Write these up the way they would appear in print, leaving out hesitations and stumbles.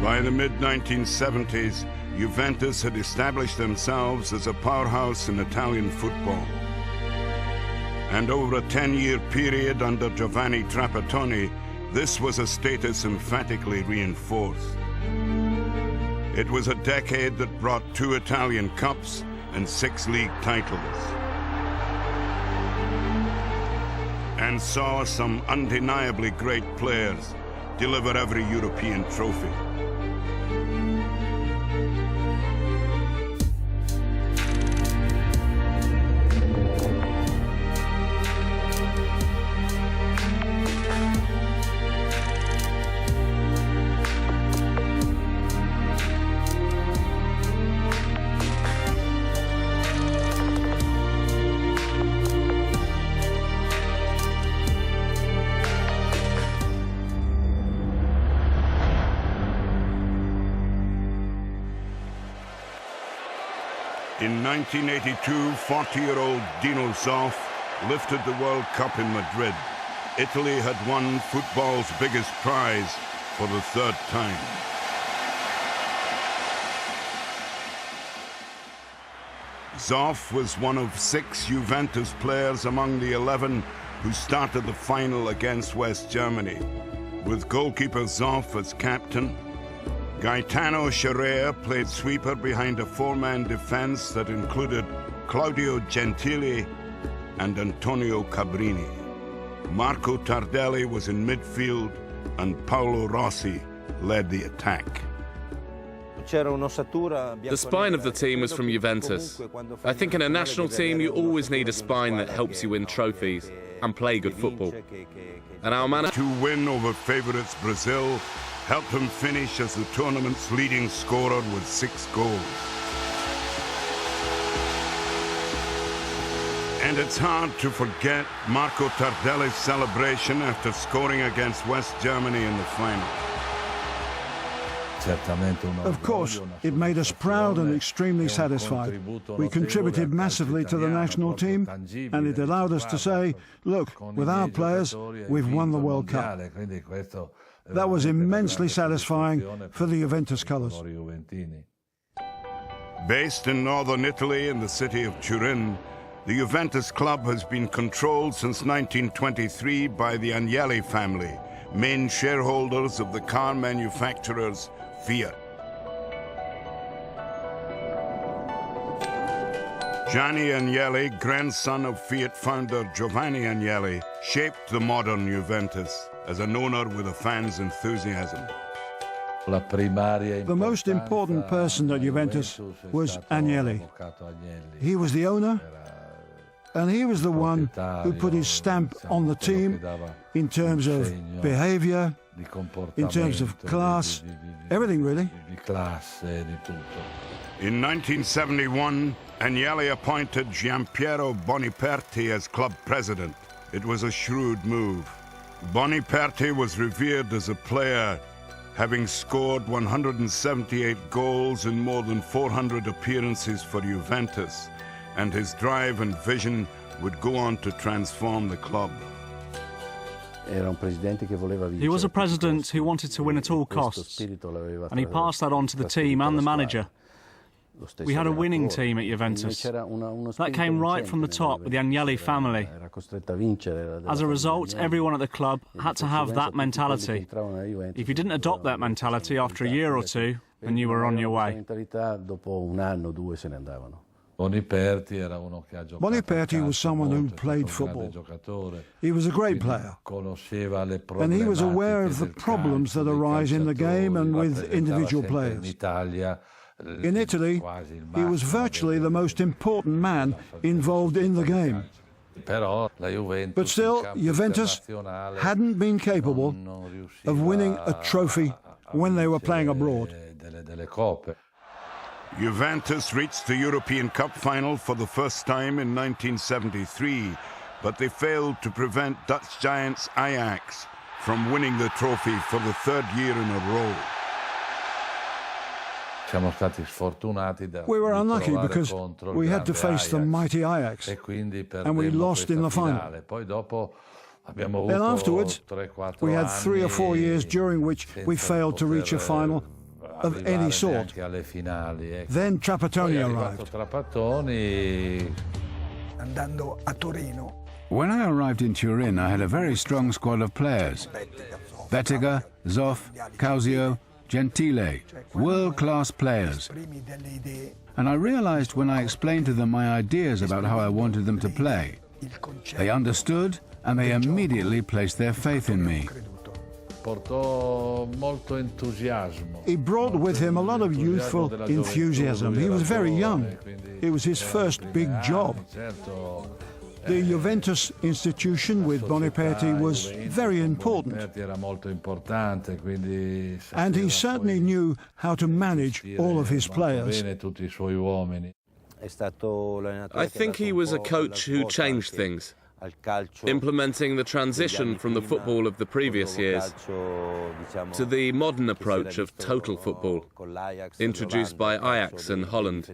By the mid-1970s, Juventus had established themselves as a powerhouse in Italian football. And over a 10-year period under Giovanni Trapattoni, this was a status emphatically reinforced. It was a decade that brought 2 Italian Cups and 6 league titles, and saw some undeniably great players deliver every European trophy. In 1982, 40-year-old Dino Zoff lifted the World Cup in Madrid. Italy had won football's biggest prize for the 3rd time. Zoff was one of 6 Juventus players among the 11 who started the final against West Germany, with goalkeeper Zoff as captain. Gaetano Sciarrea played sweeper behind a 4-man defense that included Claudio Gentile and Antonio Cabrini. Marco Tardelli was in midfield and Paolo Rossi led the attack. The spine of the team was from Juventus. I think in a national team you always need a spine that helps you win trophies and play good football. And our manager to win over favourites Brazil helped him finish as the tournament's leading scorer with 6 goals. And it's hard to forget Marco Tardelli's celebration after scoring against West Germany in the final. Of course, it made us proud and extremely satisfied. We contributed massively to the national team, and it allowed us to say, look, with our players, we've won the World Cup. That was immensely satisfying for the Juventus colours. Based in northern Italy in the city of Turin, the Juventus club has been controlled since 1923 by the Agnelli family, main shareholders of the car manufacturers Fiat. Gianni Agnelli, grandson of Fiat founder Giovanni Agnelli, shaped the modern Juventus as an owner with a fan's enthusiasm. The most important person at Juventus was Agnelli. He was the owner, and he was the one who put his stamp on the team in terms of behavior, in terms of class, everything really. In 1971, Agnelli appointed Giampiero Boniperti as club president. It was a shrewd move. Boniperti was revered as a player, having scored 178 goals in more than 400 appearances for Juventus, and his drive and vision would go on to transform the club. He was a president who wanted to win at all costs, and he passed that on to the team and the manager. We had a winning team at Juventus. That came right from the top with the Agnelli family. As a result, everyone at the club had to have that mentality. If you didn't adopt that mentality after a year or two, then you were on your way. Boniperti was someone who played football. He was a great player, and he was aware of the problems that arise in the game and with individual players. In Italy, he was virtually the most important man involved in the game. But still, Juventus hadn't been capable of winning a trophy when they were playing abroad. Juventus reached the European Cup final for the first time in 1973, but they failed to prevent Dutch giants Ajax from winning the trophy for the 3rd year in a row. We were unlucky because we had to face the mighty Ajax, and we lost in the final. Then afterwards, we had 3 or 4 years during which we failed to reach a final, of any sort. Then Trapattoni arrived. When I arrived in Turin, I had a very strong squad of players. Bettiger, Zoff, Claudio, Gentile, world-class players. And I realized when I explained to them my ideas about how I wanted them to play, they understood and they immediately placed their faith in me. He brought with him a lot of youthful enthusiasm. He was very young. It was his first big job. The Juventus institution with Boniperti was very important. And he certainly knew how to manage all of his players. I think he was a coach who changed things, implementing the transition from the football of the previous years to the modern approach of total football, introduced by Ajax and Holland,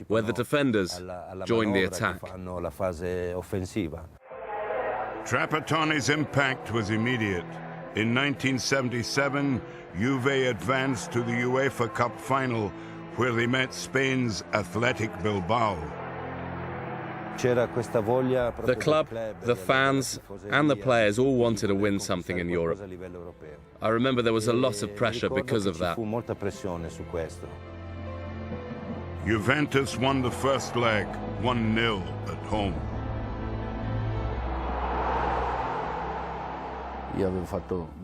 where the defenders join the attack. Trapattoni's impact was immediate. In 1977, Juve advanced to the UEFA Cup final, where they met Spain's Athletic Bilbao. The club, the fans, and the players all wanted to win something in Europe. I remember there was a lot of pressure because of that. Juventus won the first leg, 1-0 at home.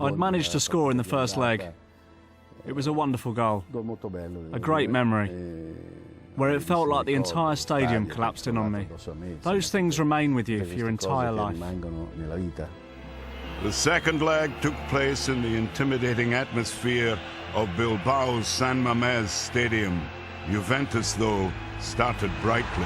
I'd managed to score in the first leg. It was a wonderful goal, a great memory, where it felt like the entire stadium collapsed in on me. Those things remain with you for your entire life. The second leg took place in the intimidating atmosphere of Bilbao's San Mamés Stadium. Juventus, though, started brightly.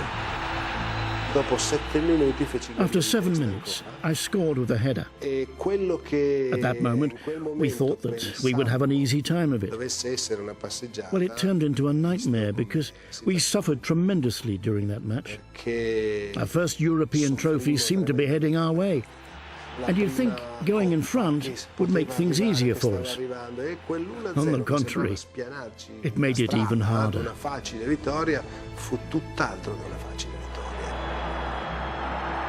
After 7 minutes, I scored with a header. At that moment, we thought that we would have an easy time of it. Well, it turned into a nightmare because we suffered tremendously during that match. Our first European trophy seemed to be heading our way. And you'd think going in front would make things easier for us. On the contrary, it made it even harder.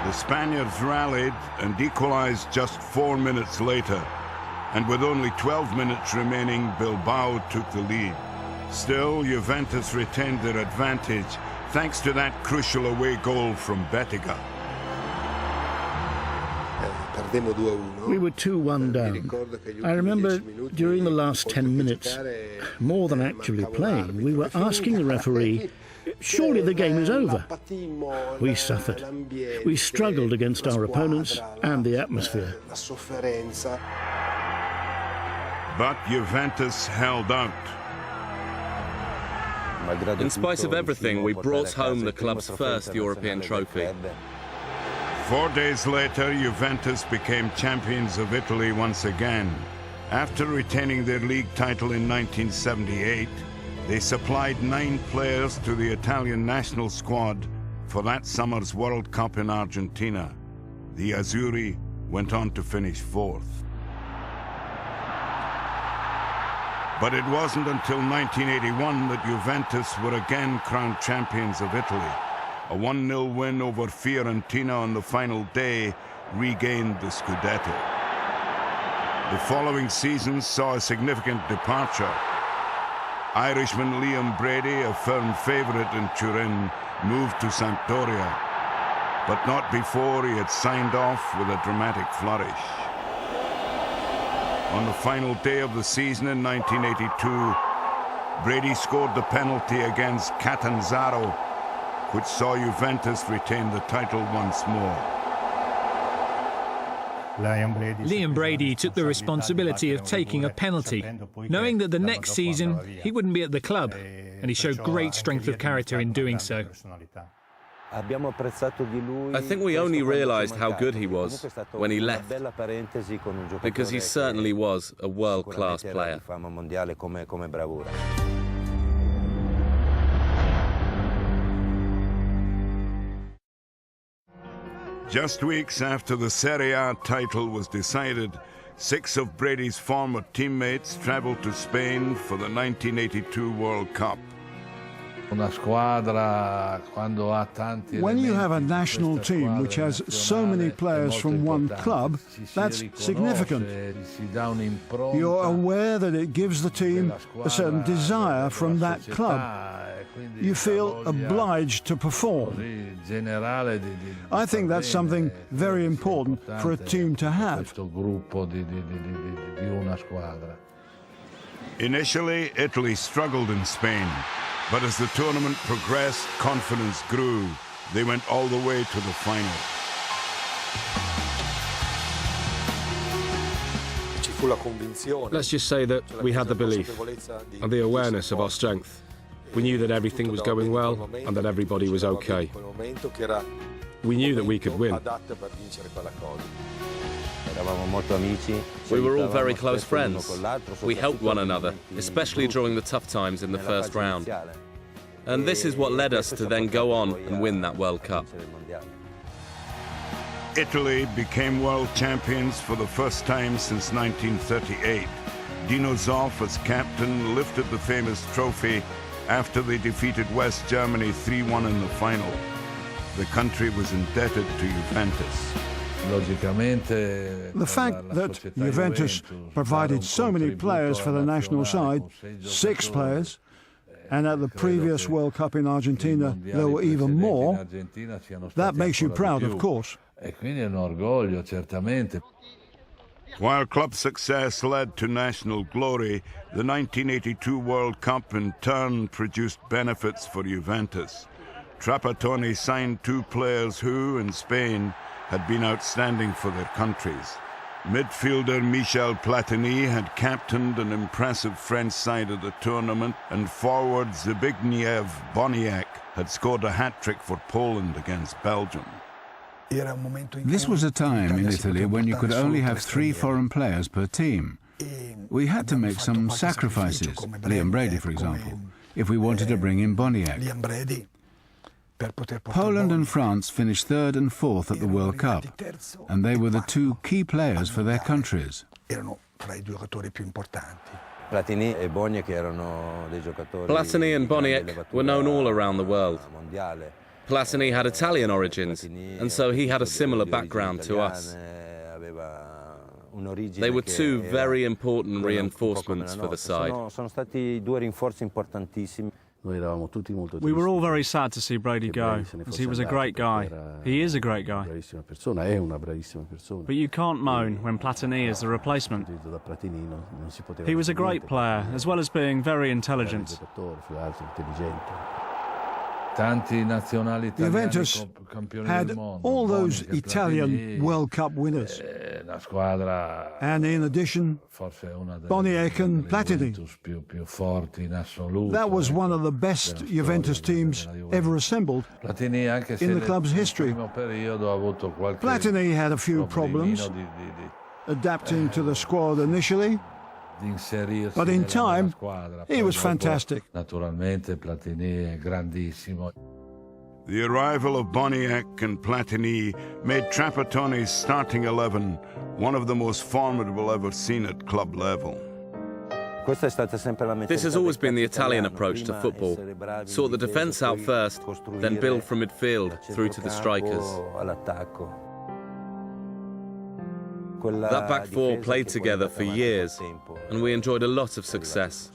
The Spaniards rallied and equalized just 4 minutes later, and with only 12 minutes remaining, Bilbao took the lead. Still, Juventus retained their advantage thanks to that crucial away goal from Bettiger. We were 2-1 down. I remember during the last 10 minutes, more than actually playing, we were asking the referee, surely the game is over. We suffered. We struggled against our opponents and the atmosphere. But Juventus held out. In spite of everything, we brought home the club's first European trophy. 4 days later, Juventus became champions of Italy once again. After retaining their league title in 1978, they supplied 9 players to the Italian national squad for that summer's World Cup in Argentina. The Azzurri went on to finish 4th. But it wasn't until 1981 that Juventus were again crowned champions of Italy. A 1-0 win over Fiorentina on the final day regained the Scudetto. The following season saw a significant departure. Irishman Liam Brady, a firm favourite in Turin, moved to Sampdoria, but not before he had signed off with a dramatic flourish. On the final day of the season in 1982, Brady scored the penalty against Catanzaro, which saw Juventus retain the title once more. Liam Brady took the responsibility of taking a penalty, knowing that the next season he wouldn't be at the club, and he showed great strength of character in doing so. I think we only realised how good he was when he left, because he certainly was a world-class player. Just weeks after the Serie A title was decided, 6 of Brady's former teammates traveled to Spain for the 1982 World Cup. When you have a national team which has so many players from one club, that's significant. You're aware that it gives the team a certain desire from that club. You feel obliged to perform. I think that's something very important for a team to have. Initially, Italy struggled in Spain, but as the tournament progressed, confidence grew. They went all the way to the final. Let's just say that we had the belief and the awareness of our strength. We knew that everything was going well and that everybody was okay. We knew that we could win. We were all very close friends. We helped one another, especially during the tough times in the first round. And this is what led us to then go on and win that World Cup. Italy became world champions for the first time since 1938. Dino Zoff, as captain, lifted the famous trophy after they defeated West Germany 3-1 in the final. The country was indebted to Juventus. The fact that Juventus provided so many players for the national side, 6 players, and at the previous World Cup in Argentina there were even more, that makes you proud, of course. While club success led to national glory, the 1982 World Cup in turn produced benefits for Juventus. Trapattoni signed 2 players who, in Spain, had been outstanding for their countries. Midfielder Michel Platini had captained an impressive French side at the tournament, and forward Zbigniew Boniek had scored a hat-trick for Poland against Belgium. This was a time in Italy when you could only have 3 foreign players per team. We had to make some sacrifices, Liam Brady for example, if we wanted to bring in Boniek. Poland and France finished 3rd and 4th at the World Cup, and they were the 2 key players for their countries. Platini and Boniek were known all around the world. Platini had Italian origins, and so he had a similar background to us. They were 2 very important reinforcements for the side. We were all very sad to see Brady go, because he was a great guy. He is a great guy. But you can't moan when Platini is the replacement. He was a great player, as well as being very intelligent. Juventus had all those Italian World Cup winners. And in addition, Boniek and Platini. That was one of the best Juventus teams ever assembled in the club's history. Platini had a few problems adapting to the squad initially, but in time, he was fantastic. The arrival of Boniek and Platini made Trapattoni's starting 11 one of the most formidable ever seen at club level. This has always been the Italian approach to football. Sort the defence out first, then build from midfield through to the strikers. That back 4 played together for years, and we enjoyed a lot of success.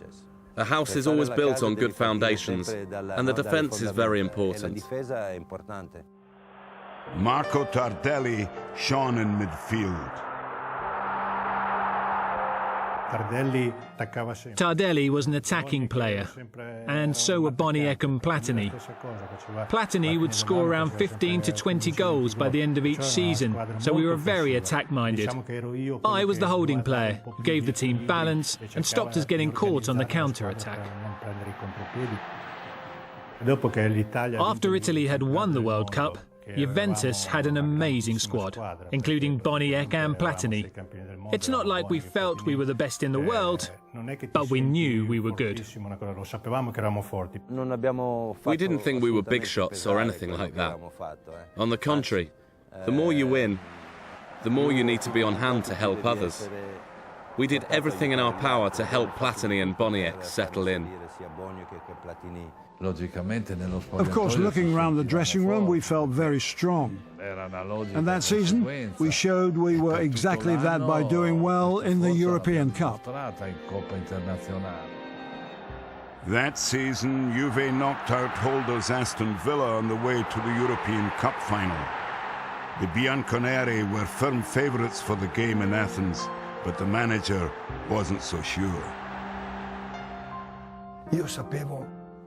A house is always built on good foundations, and the defence is very important. Marco Tardelli shone in midfield. Tardelli was an attacking player, and so were Boniek and Platini. Platini would score around 15 to 20 goals by the end of each season, so we were very attack-minded. I was the holding player, who gave the team balance and stopped us getting caught on the counter-attack. After Italy had won the World Cup, Juventus had an amazing squad, including Boniek and Platini. It's not like we felt we were the best in the world, but we knew we were good. We didn't think we were big shots or anything like that. On the contrary, the more you win, the more you need to be on hand to help others. We did everything in our power to help Platini and Boniek settle in. Of course, looking around the dressing room, we felt very strong. And that season, we showed we were exactly that by doing well in the European Cup. That season, Juve knocked out holders Aston Villa on the way to the European Cup final. The Bianconeri were firm favourites for the game in Athens, but the manager wasn't so sure.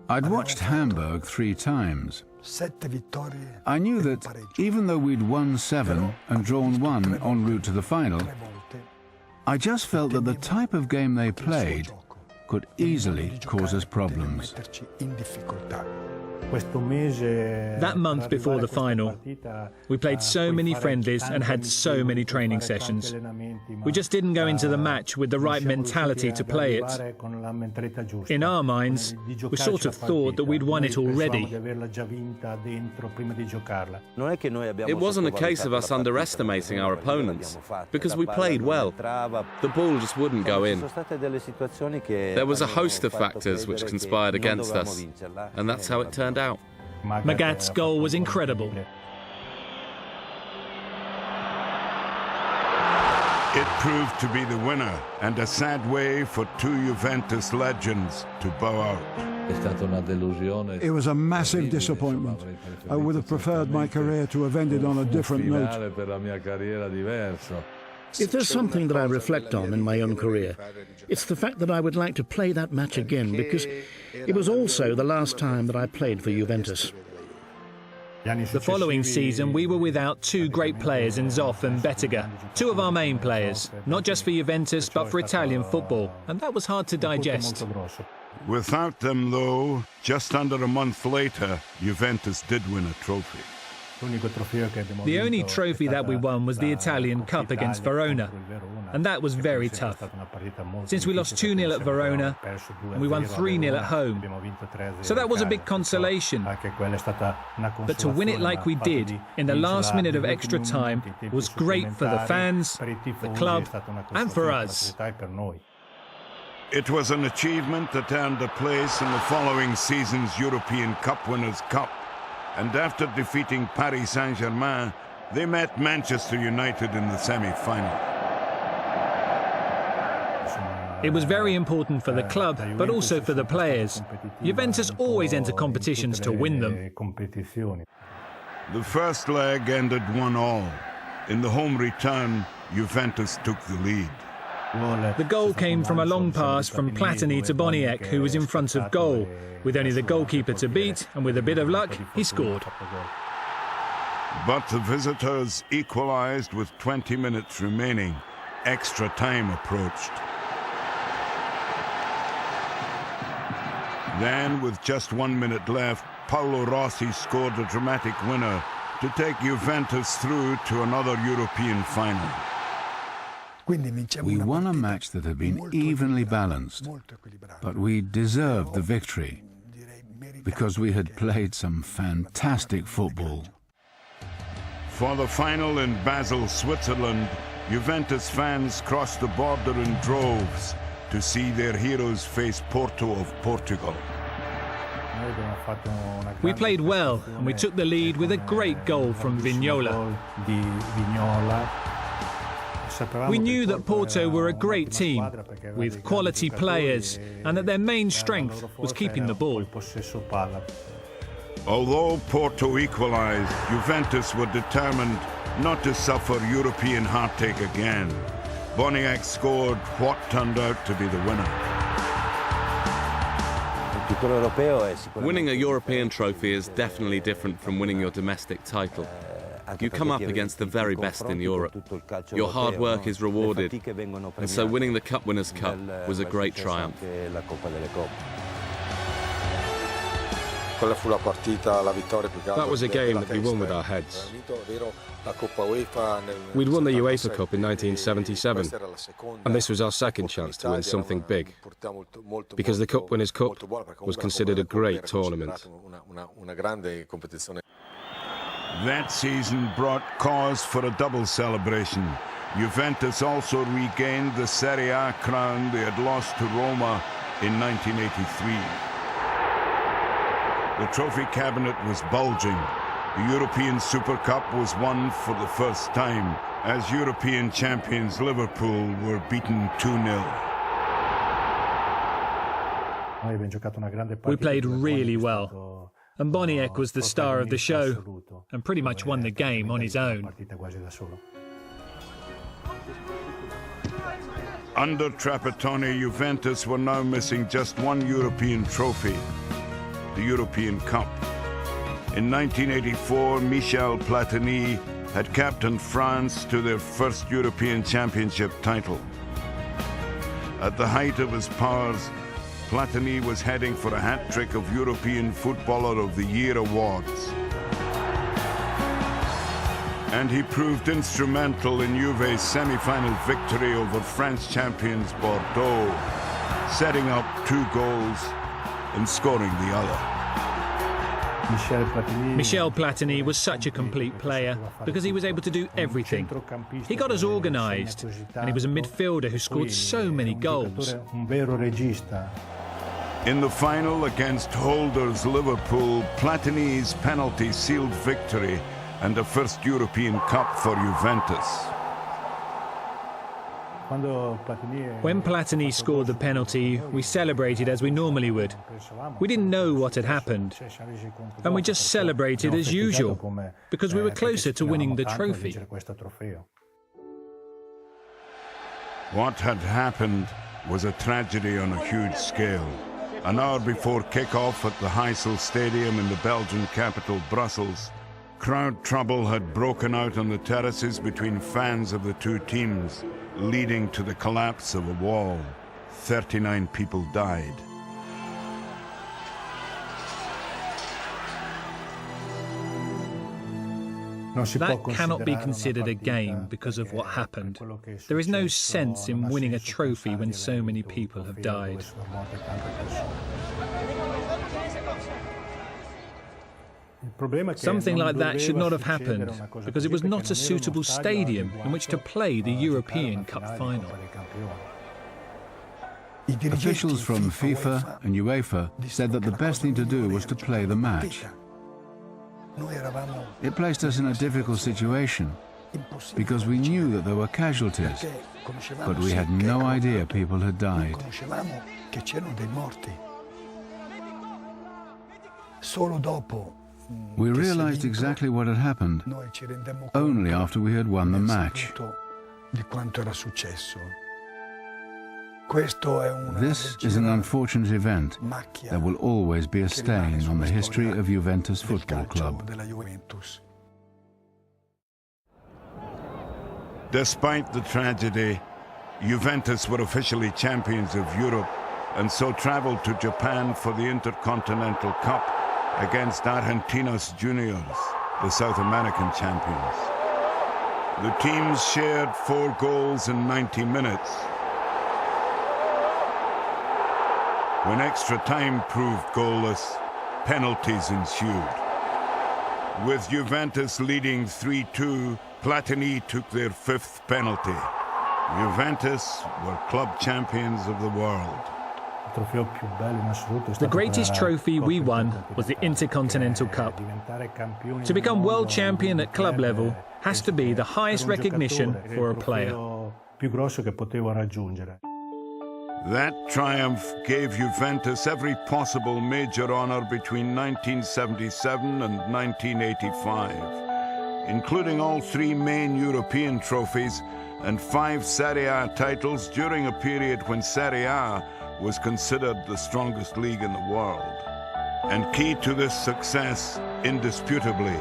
I'd watched Hamburg 3 times. I knew that even though we'd won 7 and drawn 1 en route to the final, I just felt that the type of game they played could easily cause us problems. That month before the final, we played so many friendlies and had so many training sessions. We just didn't go into the match with the right mentality to play it. In our minds, we sort of thought that we'd won it already. It wasn't a case of us underestimating our opponents, because we played well. The ball just wouldn't go in. There was a host of factors which conspired against us, and that's how it turned out. Magat's goal was incredible. It proved to be the winner, and a sad way for 2 Juventus legends to bow out. It was a massive disappointment. I would have preferred my career to have ended on a different note. If there's something that I reflect on in my own career, it's the fact that I would like to play that match again, because it was also the last time that I played for Juventus. The following season, we were without 2 great players in Zoff and Bettega, 2 of our main players, not just for Juventus, but for Italian football, and that was hard to digest. Without them, though, just under a month later, Juventus did win a trophy. The only trophy that we won was the Italian Cup against Verona, and that was very tough. Since we lost 2-0 at Verona, and we won 3-0 at home. So that was a big consolation. But to win it like we did, in the last minute of extra time, was great for the fans, the club, and for us. It was an achievement that earned a place in the following season's European Cup Winners' Cup. And after defeating Paris Saint-Germain, they met Manchester United in the semi-final. It was very important for the club, but also for the players. Juventus always enter competitions to win them. The first leg ended 1-1. In the home return, Juventus took the lead. The goal came from a long pass from Platini to Boniek, who was in front of goal. With only the goalkeeper to beat, and with a bit of luck, he scored. But the visitors equalised with 20 minutes remaining. Extra time approached. Then, with just 1 minute left, Paolo Rossi scored a dramatic winner to take Juventus through to another European final. We won a match that had been evenly balanced, but we deserved the victory because we had played some fantastic football. For the final in Basel, Switzerland, Juventus fans crossed the border in droves to see their heroes face Porto of Portugal. We played well, and we took the lead with a great goal from Vignola. We knew that Porto were a great team, with quality players, and that their main strength was keeping the ball. Although Porto equalised, Juventus were determined not to suffer European heartache again. Boniek scored what turned out to be the winner. Winning a European trophy is definitely different from winning your domestic title. You come up against the very best in Europe. Your hard work is rewarded, and so winning the Cup Winners' Cup was a great triumph. That was a game that we won with our heads. We'd won the UEFA Cup in 1977, and this was our second chance to win something big, because the Cup Winners' Cup was considered a great tournament. That season brought cause for a double celebration. Juventus also regained the Serie A crown they had lost to Roma in 1983. The trophy cabinet was bulging. The European Super Cup was won for the first time, as European champions Liverpool were beaten 2-0. We played really well, and Boniek was the star of the show and pretty much won the game on his own. Under Trapattoni, Juventus were now missing just one European trophy, the European Cup. In 1984, Michel Platini had captained France to their first European Championship title. At the height of his powers, Platini was heading for a hat-trick of European Footballer of the Year awards. And he proved instrumental in Juve's semi-final victory over French champions Bordeaux, setting up 2 goals and scoring the other. Michel Platini was such a complete player because he was able to do everything. He got us organised, and he was a midfielder who scored so many goals. In the final against holders Liverpool, Platini's penalty sealed victory and the first European Cup for Juventus. When Platini scored the penalty, we celebrated as we normally would. We didn't know what had happened, and we just celebrated as usual, because we were closer to winning the trophy. What had happened was a tragedy on a huge scale. An hour before kick-off at the Heysel Stadium in the Belgian capital, Brussels, crowd trouble had broken out on the terraces between fans of the 2 teams, leading to the collapse of a wall. 39 people died. That cannot be considered a game because of what happened. There is no sense in winning a trophy when so many people have died. Something like that should not have happened because it was not a suitable stadium in which to play the European Cup final. Officials from FIFA and UEFA said that the best thing to do was to play the match. It placed us in a difficult situation because we knew that there were casualties, but we had no idea people had died. We realized exactly what had happened only after we had won the match. This is an unfortunate event that will always be a stain on the history of Juventus Football Club. Despite the tragedy, Juventus were officially champions of Europe and so traveled to Japan for the Intercontinental Cup against Argentinos Juniors, the South American champions. The teams shared 4 goals in 90 minutes. When extra time proved goalless, penalties ensued. With Juventus leading 3-2, Platini took their 5th penalty. Juventus were club champions of the world. The greatest trophy we won was the Intercontinental Cup. To become world champion at club level has to be the highest recognition for a player. That triumph gave Juventus every possible major honor between 1977 and 1985, including all 3 main European trophies and 5 Serie A titles during a period when Serie A was considered the strongest league in the world. And key to this success, indisputably,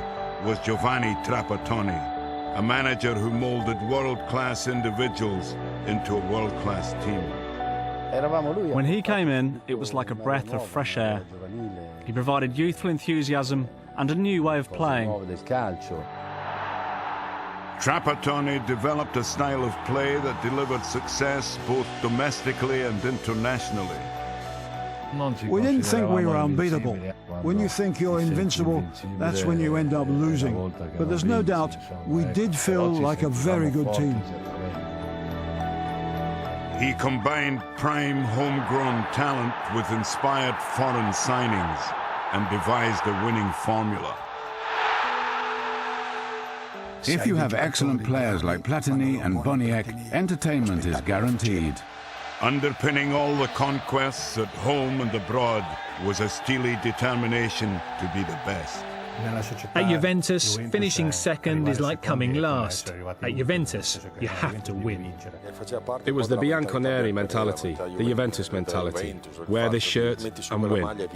was Giovanni Trapattoni, a manager who molded world-class individuals into a world-class team. When he came in, it was like a breath of fresh air. He provided youthful enthusiasm and a new way of playing. Trapattoni developed a style of play that delivered success both domestically and internationally. We didn't think we were unbeatable. When you think you're invincible, that's when you end up losing. But there's no doubt we did feel like a very good team. He combined prime homegrown talent with inspired foreign signings and devised a winning formula. If you have excellent players like Platini and Boniek, entertainment is guaranteed. Underpinning all the conquests at home and abroad was a steely determination to be the best. At Juventus, finishing second is like coming last. At Juventus, you have to win. It was the Bianconeri mentality, the Juventus mentality. Wear this shirt and win.